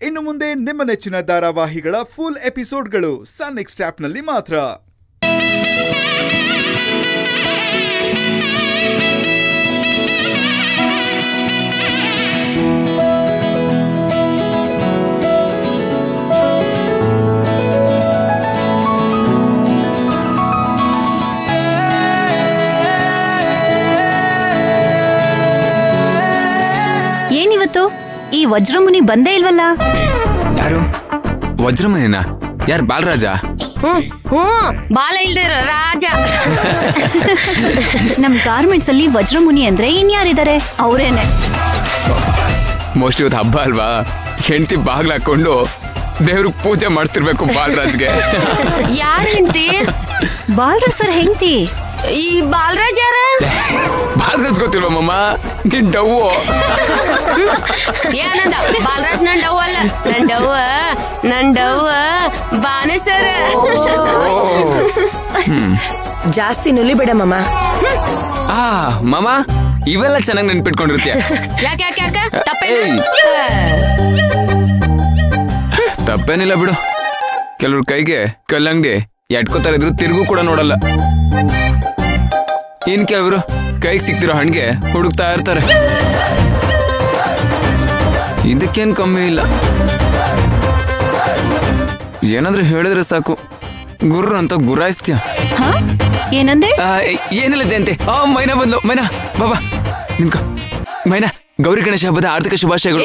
ಇನ್ನು ಮುಂದೆ ನಿಮ್ಮ ನೆಚ್ಚಿನ ಧಾರಾವಾಹಿಗಳ ಫುಲ್ ಎಪಿಸೋಡ್ಗಳು ಸನ್ ನೆಕ್ಸ್ಟ್ ಆಪ್ನಲ್ಲಿ ಮಾತ್ರ. ಏನಿವತ್ತು ಈ ವಜ್ರಮುನಿ ಬಂದೇ ಇಲ್ವಲ್ಲ? ಯಾರು ವಜ್ರಮುನಿನ? ಯಾರು ಬಾಲರಾಜ? ಬಾಲ ಇಲ್ದಿರೋ ರಾಜ. ನಮ್ ಗಾರ್ಮೆಂಟ್ಸ್ ಅಲ್ಲಿ ವಜ್ರಮುನಿ ಅಂದ್ರೆ ಇನ್ಯಾರಿದ್ದಾರೆ? ಅವ್ರೇನೆ. ಮೋಸ್ಟ್ಲಿ ಇವತ್ತು ಹಬ್ಬ ಅಲ್ವಾ, ಹೆಂಡತಿ ಬಾಗ್ಲ ಹಾಕೊಂಡು ದೇವ್ರಿಗೆ ಪೂಜೆ ಮಾಡ್ತಿರ್ಬೇಕು ಬಾಲರಾಜ್ಗೆ. ಯಾರ ಹೆಂಡತಿ? ಬಾಲರಾಜ್ ಸರ್ ಹೆಂಡತಿ. ಈ ಬಾಲರಾಜ್ ಯಾರ? ಬಾಲರಾಜ್ ಗೊತ್ತಿಲ್ವ ಮಮ್ಮ? ನಿನ್ ಡವ್ವು. ಏನಂದ? ಬಾಲರಾಜ್ ನನ್ ಡವ್ ಅಲ್ಲ, ನನ್ ಡವ್ ಬಾನೆ ಸರ್. ಜಾಸ್ತಿ ನುಲಿಬೇಡ ಮಮ್ಮ. ಮಮ್ಮ ಇವೆಲ್ಲ ಚೆನ್ನಾಗಿ ನೆನ್ಪಿಟ್ಕೊಂಡಿರ್ತೀಯ. ತಪ್ಪೇನಿಲ್ಲ ಬಿಡು. ಕೆಲವ್ರ ಕೈಗೆ ಕಲ್ಲಂಗಡಿ ಎಟ್ಕೋತಾರ ಇದ್ರು ತಿರುಗು ಕೂಡ ನೋಡಲ್ಲ. ಇನ್ ಕೆಲವರು ಕೈಗೆ ಸಿಕ್ತಿರೋ ಹಣ್ಣಿಗೆ ಹುಡುಕ್ತಾ ಇರ್ತಾರೆ. ಇದಕ್ಕೇನ್ ಕಮ್ಮಿ ಇಲ್ಲ. ಏನಾದ್ರೂ ಹೇಳಿದ್ರೆ ಸಾಕು ಗುರ್ರ ಅಂತ ಗುರಾಯಿಸ್ತೀಯ. ಏನಂದೆ? ಏನಿಲ್ಲ ಜಯಂತಿ. ಮೈನಾ ಬಂದ್ಲು. ಮೈನಾ ಬಾಬಾ ನಿನ್ಕೋ. ಮೈನಾ ಗೌರಿ ಗಣೇಶ ಹಬ್ಬದ ಆರ್ಥಿಕ ಶುಭಾಶಯಗಳು.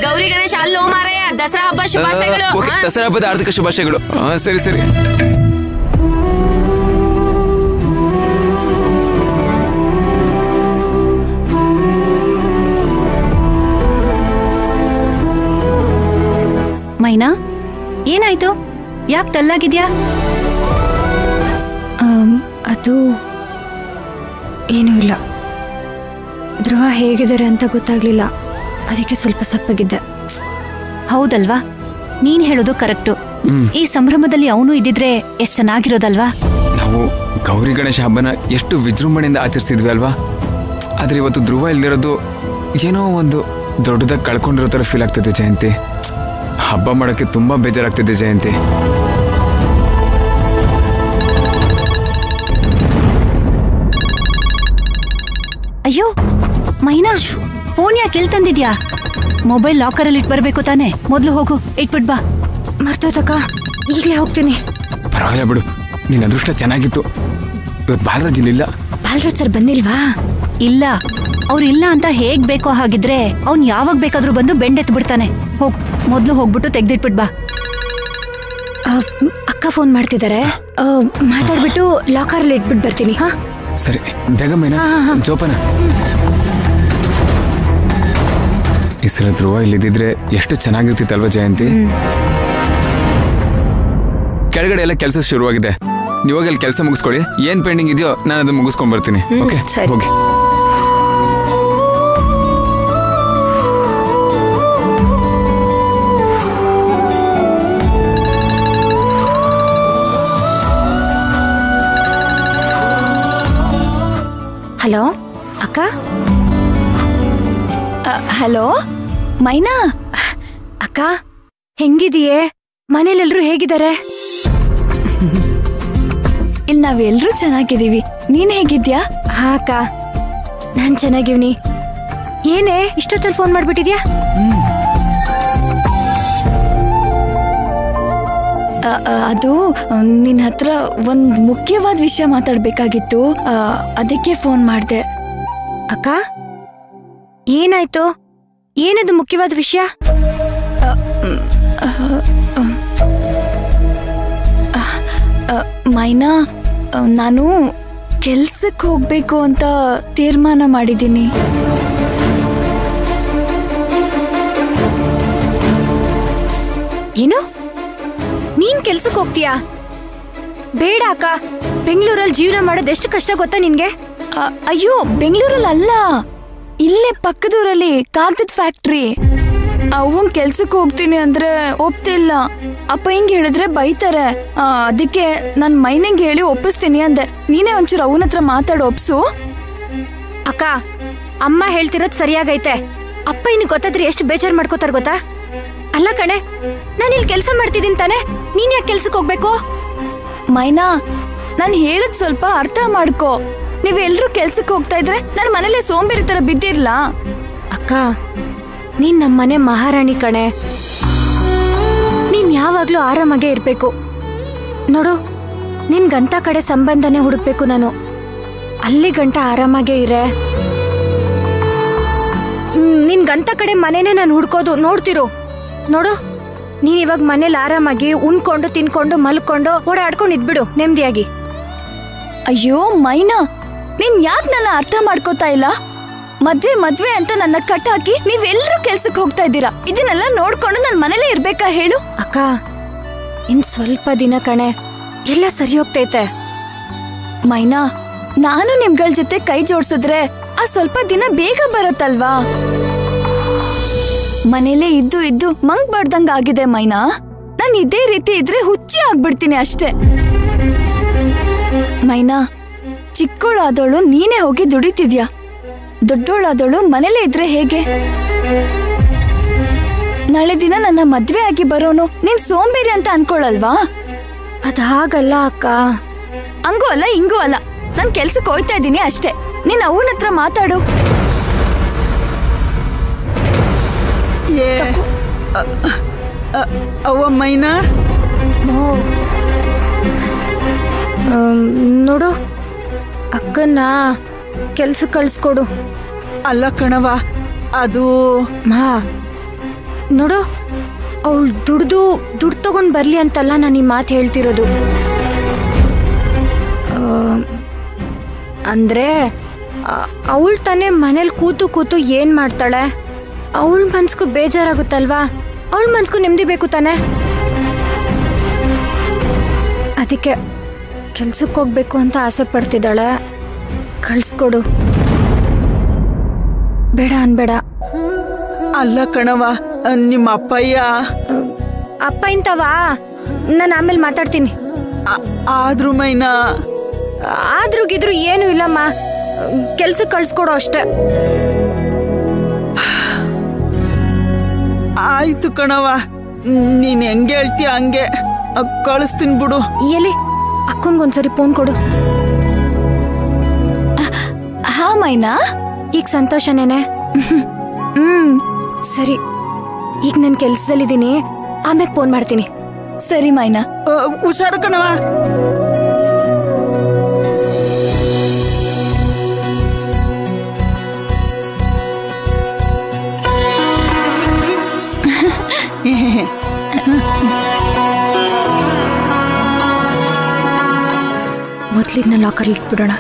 ಗೌರಿ ಗಣೇಶ ಅಲ್ಲೋ ಮಾರಾಯ, ದಸರಾ ಹಬ್ಬ ಶುಭಾಶಯಗಳು. ದಸರಾ ಹಬ್ಬದ ಆರ್ಥಿಕ ಶುಭಾಶಯಗಳು. ಸರಿ ಸರಿ. ಮೈನಾ ಏನಾಯ್ತು? ಯಾಕೆ ಟಲ್ಲಾಗಿದ್ಯಾ? ಅದು ಏನೂ ಇಲ್ಲ. ಧ್ರುವ ಹೇಗಿದ್ದಾರೆ ಅಂತ ಗೊತ್ತಾಗ್ಲಿಲ್ಲ, ಅದಕ್ಕೆ ಸ್ವಲ್ಪ ಸಪ್ಪಗಿದ್ದೆ. ಹೌದಲ್ವಾ? ನೀನ್ ಹೇಳೋದು ಕರೆಕ್ಟು. ಈ ಸಂಭ್ರಮದಲ್ಲಿ ಅವನು ಇದ್ದಿದ್ರೆ ಎಷ್ಟ್ ಚೆನ್ನಾಗಿರೋದಲ್ವಾ? ನಾವು ಗೌರಿ ಗಣೇಶ ಹಬ್ಬನ ಎಷ್ಟು ವಿಜೃಂಭಣೆಯಿಂದ ಆಚರಿಸಿದ್ವಿ ಅಲ್ವಾ? ಆದ್ರೆ ಇವತ್ತು ಧ್ರುವ ಇಲ್ದಿರೋದು ಏನೋ ಒಂದು ದೊಡ್ಡದಾಗಿ ಕಳ್ಕೊಂಡಿರೋ ತರ ಫೀಲ್ ಆಗ್ತಿದೆ ಜಯಂತಿ. ಹಬ್ಬ ಮಾಡೋಕ್ಕೆ ತುಂಬಾ ಬೇಜಾರಾಗ್ತಿದೆ ಜಯಂತಿ. ಅಯ್ಯೋ ಮೈನಾ, ಫೋನ್ ಯಾಕೆ ಎಲ್ಲಿ ತಂದಿದ್ಯಾ? ಮೊಬೈಲ್ ಲಾಕರ್ ಅಲ್ಲಿ ಇಟ್ ಬರ್ಬೇಕು ತಾನೆ. ಮೊದ್ಲು ಹೋಗು, ಇಟ್ಬಿಟ್ ಬಾ. ಮರ್ತೋತಕ್ಕ, ಈಗಲೇ ಹೋಗ್ತೀನಿ. ಪರವಾಗಿಲ್ಲ ಬಿಡು, ನಿನ್ನ ಅದೃಷ್ಟ ಚೆನ್ನಾಗಿತ್ತು. ಇವತ್ತು ಬಾಲರಾಜ್ ಇಲ್ಲ. ಬಾಲರಾಜ್ ಸರ್ ಬಂದಿಲ್ವಾ? ಇಲ್ಲ, ಅವ್ರು ಇಲ್ಲ ಅಂತ ಹೇಗ್ ಬೇಕೋ ಹಾಗಿದ್ರೆ ಅವ್ನ್ ಯಾವಾಗ ಬೇಕಾದ್ರೂ ಬಂದು ಬೆಂಡೆತ್ ಬಿಡ್ತಾನೆ. ಹೋಗು, ಮೊದ್ಲು ಹೋಗ್ಬಿಟ್ಟು ತೆಗ್ದಿಟ್ಬಿಟ್ ಬಾ. ಅಕ್ಕ ಫೋನ್ ಮಾಡ್ತಿದ್ದಾರೆ, ಮಾತಾಡ್ಬಿಟ್ಟು ಲಾಕರ್ ಅಲ್ಲಿ ಇಟ್ಬಿಟ್ಟು ಬರ್ತೀನಿ. ಹಾ ಸರಿ, ಬೇಗ ಮೈನಾ ಜೋಪಾನ. ಈ ಸಲ ಧ್ರುವ ಇಲ್ಲಿದ್ದಿದ್ರೆ ಎಷ್ಟು ಚೆನ್ನಾಗಿರ್ತಿತ್ತಲ್ವಾ ಜಯಂತಿ? ಕೆಳಗಡೆ ಎಲ್ಲ ಕೆಲಸ ಶುರುವಾಗಿದೆ. ನೀವಾಗ ಅಲ್ಲಿ ಕೆಲಸ ಮುಗಿಸ್ಕೊಳ್ಳಿ. ಏನ್ ಪೆಂಡಿಂಗ್ ಇದೆಯೋ ನಾನು ಅದನ್ನ ಮುಗಿಸ್ಕೊಂಡ್ ಬರ್ತೀನಿ. ಓಕೆ, ಹೋಗಿ. ಹಲೋ ಅಕ್ಕ. ಹಲೋ ಮೈನಾ ಅಕ್ಕ, ಹೆಂಗಿದೀಯೇ? ಮನೇಲೆಲ್ರೂ ಹೇಗಿದ್ದಾರೆ? ಇಲ್ಲಿ ನಾವೆಲ್ರೂ ಚೆನ್ನಾಗಿದ್ದೀವಿ. ನೀನ್ ಹೇಗಿದ್ಯಾ? ಹಾ ಅಕ್ಕ, ನಾನ್ ಚೆನ್ನಾಗಿವ್ನಿ. ಏನೇ ಇಷ್ಟೊತ್ತಲ್ಲಿ ಫೋನ್ ಮಾಡ್ಬಿಟ್ಟಿದ್ಯಾ? ಅದು ನಿನ್ನ ಹತ್ರ ಒಂದ್ ಮುಖ್ಯವಾದ ವಿಷಯ ಮಾತಾಡ್ಬೇಕಾಗಿತ್ತು, ಅದಕ್ಕೆ ಫೋನ್ ಮಾಡ್ದೆ. ಅಕ್ಕ ಏನಾಯ್ತು? ಏನದು ಮುಖ್ಯವಾದ ವಿಷಯ? ಮೈನಾ, ನಾನು ಕೆಲ್ಸಕ್ಕೆ ಹೋಗ್ಬೇಕು ಅಂತ ತೀರ್ಮಾನ ಮಾಡಿದ್ದೀನಿ. ಏನು? ನೀನ್ ಕೆಲ್ಸಕ್ಕೆ ಹೋಗ್ತೀಯಾ? ಬೇಡ ಅಕ್ಕ, ಬೆಂಗಳೂರಲ್ಲಿ ಜೀವನ ಮಾಡೋದು ಎಷ್ಟು ಕಷ್ಟ ಗೊತ್ತಾ ನಿನ್ಗೆ? ಅಯ್ಯೋ, ಬೆಂಗಳೂರಲ್ಲಿ ಅಲ್ಲ, ಇಲ್ಲೇ ಪಕ್ಕದೂರಲ್ಲಿ ಕಾಗದದ ಫ್ಯಾಕ್ಟ್ರಿ. ಅವನ್ ಕೆಲ್ಸಕ್ಕೆ ಹೋಗ್ತೀನಿ ಅಂದ್ರೆ ಒಪ್ತಿಲ್ಲ. ಅಪ್ಪ ಹಿಂಗ್ ಹೇಳಿದ್ರೆ ಬೈತಾರೆ. ಅದಕ್ಕೆ ನನ್ ಮೈನಂಗ್ ಹೇಳಿ ಒಪ್ಪಿಸ್ತೀನಿ ಅಂದೆ. ನೀನೇ ಒಂಚೂರು ಅವನ ಹತ್ರ ಮಾತಾಡಿ ಒಪ್ಸು. ಅಕ್ಕ, ಅಮ್ಮ ಹೇಳ್ತಿರೋದ್ ಸರಿಯಾಗೈತೆ. ಅಪ್ಪ ಇನ್ನು ಗೊತ್ತಾದ್ರೆ ಎಷ್ಟು ಬೇಜಾರ್ ಮಾಡ್ಕೋತಾರ ಗೊತ್ತಾ? ಅಲ್ಲ ಕಣೆ, ನಾನು ಇಲ್ಲಿ ಕೆಲಸ ಮಾಡ್ತಿದ್ದೀನಿ ತಾನೆ, ನೀನ್ ಯಾಕೆ ಕೆಲ್ಸಕ್ಕೆ ಹೋಗ್ಬೇಕು? ಮೈನಾ, ನಾನು ಹೇಳದ್ ಸ್ವಲ್ಪ ಅರ್ಥ ಮಾಡ್ಕೋ. ನೀವೆಲ್ರೂ ಕೆಲ್ಸಕ್ಕೆ ಹೋಗ್ತಾ ಇದ್ರೆ ನಾನು ಮನೇಲೆ ಸೋಂಬೇರಿ ತರ ಬಿದ್ದಿರ್ಲಾ? ಅಕ್ಕ, ನೀನ್ ನಮ್ಮನೆ ಮಹಾರಾಣಿ ಕಣೆ. ನೀನ್ ಯಾವಾಗ್ಲೂ ಆರಾಮಾಗೇ ಇರ್ಬೇಕು. ನೋಡು, ನಿನ್ಗಂತ ಕಡೆ ಸಂಬಂಧನೇ ಹುಡುಕ್ಬೇಕು ನಾನು. ಅಲ್ಲಿ ಗಂಟ ಆರಾಮಾಗೇ ಇರೆ. ನಿನ್ಗಂತ ಕಡೆ ಮನೆನೇ ನಾನು ಹುಡ್ಕೋದು. ನೋಡ್ತಿರು. ನೋಡು, ನೀನ್ ಇವಾಗ ಮನೇಲಿ ಆರಾಮಾಗಿ ಉಣ್ಕೊಂಡು ತಿನ್ಕೊಂಡು ಮಲ್ಕೊಂಡು ಓಡಾಡ್ಕೊಂಡು ಇದ್ಬಿಡು ನೆಮ್ಮದಿಯಾಗಿ. ಅಯ್ಯೋ ಮೈನಾ, ನೀನ್ ಯಾಕೆ ನನ್ನ ಅರ್ಥ ಮಾಡ್ಕೋತಾ ಇಲ್ಲ? ಮದ್ವೆ ಅಂತ ನನ್ನ ಕಟ್ ಹಾಕಿ ನೀವೆಲ್ಲರೂ ಕೆಲ್ಸಕ್ಕೆ ಹೋಗ್ತಾ ಇದ್ದೀರಾ. ಇದನ್ನೆಲ್ಲ ನೋಡ್ಕೊಂಡು ನನ್ ಮನೇಲೇ ಇರ್ಬೇಕಾ ಹೇಳು? ಅಕ್ಕ, ಇನ್ ಸ್ವಲ್ಪ ದಿನ ಕಣೆ, ಎಲ್ಲ ಸರಿ ಹೋಗ್ತೈತೆ. ಮೈನಾ, ನಾನು ನಿಮ್ಗಳ ಜೊತೆ ಕೈ ಜೋಡ್ಸಿದ್ರೆ ಆ ಸ್ವಲ್ಪ ದಿನ ಬೇಗ ಬರುತ್ತಲ್ವಾ? ಮನೇಲೆ ಇದ್ದು ಮಂಗ್ ಬಡ್ದಂಗ ಆಗಿದೆ ಮೈನಾ. ನಾನು ಇದೇ ರೀತಿ ಇದ್ರೆ ಹುಚ್ಚಿ ಆಗ್ಬಿಡ್ತೀನಿ ಅಷ್ಟೇ. ಮೈನಾ, ಚಿಕ್ಕೋಳಾದವಳು ನೀನೇ ಹೋಗಿ ದುಡಿತಿದ್ಯಾ, ದೊಡ್ಡೋಳಾದವಳು ಮನೇಲೆ ಇದ್ರೆ ಹೇಗೆ? ನಾಳೆ ದಿನ ನನ್ನ ಮದ್ವೆ ಆಗಿ ಬರೋನು ನೀನ್ ಸೋಂಬೇರಿ ಅಂತ ಅನ್ಕೊಳಲ್ವಾ? ಅದ್ ಹಾಗಲ್ಲ ಅಕ್ಕ. ಹಂಗೂ ಅಲ್ಲ ಹಿಂಗೂ ಅಲ್ಲ, ನಾನ್ ಕೆಲ್ಸಕ್ಕೆ ಹೋಯ್ತಾ ಇದ್ದೀನಿ ಅಷ್ಟೇ. ನೀನ್ ಅವನ ಹತ್ರ ಮಾತಾಡು. ಅವ್ವ ಮೈನಾ, ನೋಡು, ಅಕ್ಕನ್ನ ಕೆಲ್ಸ ಕಳ್ಸ್ಕೊಡು. ಅಲ್ಲ ಕಣವ, ಅದು ಮಾ ನೋಡು, ಅವಳು ದುಡ್ಡು ತಗೊಂಡ್ ಬರ್ಲಿ ಅಂತಲ್ಲ ನಾನು ಈ ಮಾತು ಹೇಳ್ತಿರೋದು. ಅಂದ್ರೆ ಅವಳು ತಾನೇ ಮನೇಲಿ ಕೂತು ಏನ್ ಮಾಡ್ತಾಳೆ? ಅವಳ ಮನ್ಸ್ಗೂ ಬೇಜಾರಾಗುತ್ತಲ್ವಾ? ಅವಳ ಮನ್ಸ್ಗೂ ನೆಮ್ಮದಿ ಬೇಕು ತಾನೆ. ಅದಕ್ಕೆ ಕೆಲ್ಸಕ್ಕೆ ಹೋಗ್ಬೇಕು ಅಂತ ಆಸೆ ಪಡ್ತಿದ್ದಾಳೆ. ಕಳ್ಸ್ಕೊಡು, ಬೇಡ ಅನ್ಬೇಡ. ಅಲ್ಲ ಕಣವ, ನಿಮ್ಮ ಅಪ್ಪಯ್ಯ ಅಪ್ಪ ಇಂತವಾ ನಾನು ಆಮೇಲೆ ಮಾತಾಡ್ತೀನಿ. ಆದ್ರೂ ಮೈನಾ, ಆದ್ರೂ ಗಿದ್ರು ಏನು ಇಲ್ಲಮ್ಮ, ಕೆಲ್ಸಕ್ಕೆ ಕಳ್ಸ್ಕೊಡು ಅಷ್ಟೆ. ಆಯ್ತು ಕಣವ, ನೀನ್ ಹೆಂಗೆ ಹೇಳ್ತೀಯ ಹಂಗೆ ಕಳಿಸ್ತೀನಿ ಬಿಡು. ಎಲ್ಲಿ ಅಕ್ಕನ್ಗೊಂದ್ಸರಿ ಫೋನ್ ಕೊಡು. ಹಾ ಮೈನಾ, ಈಗ ಸಂತೋಷನೇನೆ? ಸರಿ, ಈಗ ನಾನು ಕೆಲ್ಸದಲ್ಲಿದ್ದೀನಿ, ಆಮ್ಯಾಗ ಫೋನ್ ಮಾಡ್ತೀನಿ. ಸರಿ ಮೈನಾ, ಹುಷಾರು ಕಣವ. ಮೊದ್ಲಿದ್ನ ಲಾಕರ್ಲಿ ಇಟ್ಬಿಡೋಣ.